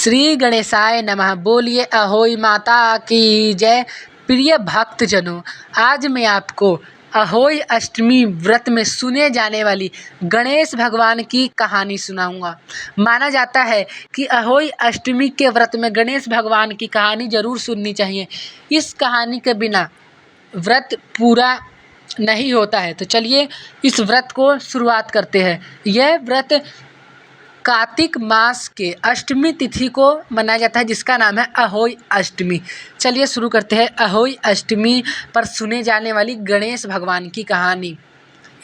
श्री गणेशाय नमः। बोलिए अहोई माता की जय। प्रिय भक्तजनों, आज मैं आपको अहोई अष्टमी व्रत में सुने जाने वाली गणेश भगवान की कहानी सुनाऊंगा। माना जाता है कि अहोई अष्टमी के व्रत में गणेश भगवान की कहानी जरूर सुननी चाहिए। इस कहानी के बिना व्रत पूरा नहीं होता है। तो चलिए इस व्रत को शुरुआत करते हैं। यह व्रत कार्तिक मास के अष्टमी तिथि को मनाया जाता है, जिसका नाम है अहोई अष्टमी। चलिए शुरू करते हैं अहोई अष्टमी पर सुने जाने वाली गणेश भगवान की कहानी।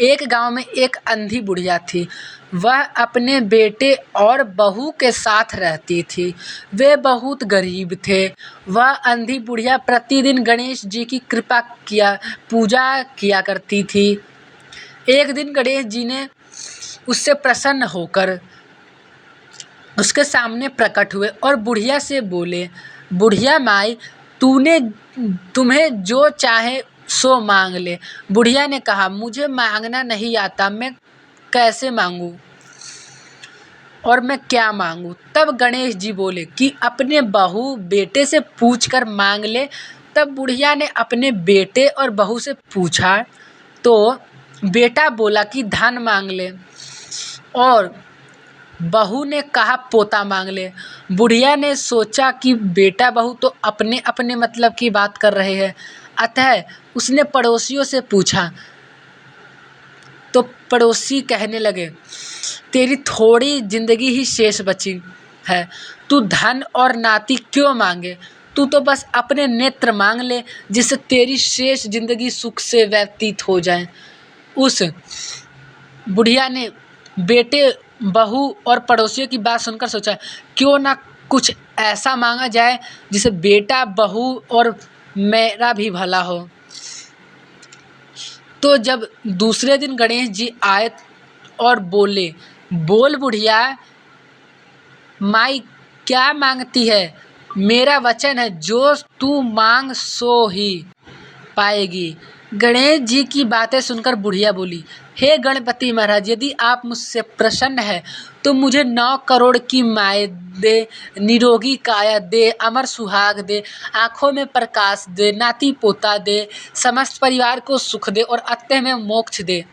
एक गांव में एक अंधी बुढ़िया थी। वह अपने बेटे और बहू के साथ रहती थी। वे बहुत गरीब थे। वह अंधी बुढ़िया प्रतिदिन गणेश जी की पूजा किया करती थी। एक दिन गणेश जी ने उससे प्रसन्न होकर उसके सामने प्रकट हुए और बुढ़िया से बोले, बुढ़िया माई, तुम्हें जो चाहे सो मांग ले। बुढ़िया ने कहा, मुझे मांगना नहीं आता, मैं कैसे मांगूं और मैं क्या मांगूं। तब गणेश जी बोले कि अपने बहू बेटे से पूछ कर मांग ले। तब बुढ़िया ने अपने बेटे और बहू से पूछा तो बेटा बोला कि धन मांग ले और बहू ने कहा पोता मांग ले। बुढ़िया ने सोचा कि बेटा बहू तो अपने अपने मतलब की बात कर रहे हैं, अतः उसने पड़ोसियों से पूछा तो पड़ोसी कहने लगे, तेरी थोड़ी जिंदगी ही शेष बची है, तू धन और नाती क्यों मांगे, तू तो बस अपने नेत्र मांग ले, जिससे तेरी शेष जिंदगी सुख से व्यतीत हो जाए। उस बुढ़िया ने बेटे, बहू और पड़ोसियों की बात सुनकर सोचा, क्यों ना कुछ ऐसा मांगा जाए जिसे बेटा, बहू और मेरा भी भला हो। तो जब दूसरे दिन गणेश जी आए और बोले, बोल बुढ़िया माई, क्या मांगती है। मेरा वचन है, जो तू मांग सो ही पाएगी। गणेश जी की बातें सुनकर बुढ़िया बोली, हे गणपति महाराज, यदि आप मुझसे प्रसन्न है तो मुझे 9 करोड़ की माए दे, निरोगी काया दे, अमर सुहाग दे, आंखों में प्रकाश दे, नाती पोता दे, समस्त परिवार को सुख दे और अंत में मोक्ष दे।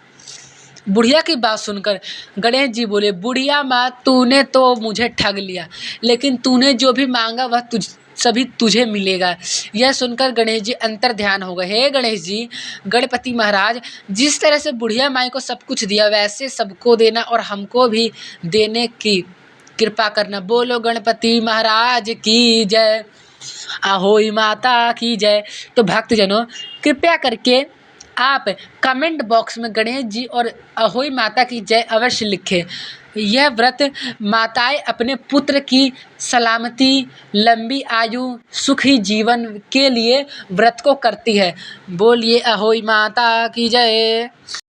बुढ़िया की बात सुनकर गणेश जी बोले, बुढ़िया माँ, तूने तो मुझे ठग लिया, लेकिन तूने जो भी मांगा वह सभी तुझे मिलेगा। यह सुनकर गणेश जी अंतर ध्यान हो गए। हे गणेश जी, गणपति महाराज, जिस तरह से बुढ़िया माई को सब कुछ दिया वैसे सबको देना और हमको भी देने की कृपा करना। बोलो गणपति महाराज की जय, अहोई माता की जय। तो भक्तजनों, कृपया करके आप कमेंट बॉक्स में गणेश जी और अहोई माता की जय अवश्य लिखें। यह व्रत माताएं अपने पुत्र की सलामती, लंबी आयु, सुखी जीवन के लिए व्रत को करती है। बोलिए अहोई माता की जय।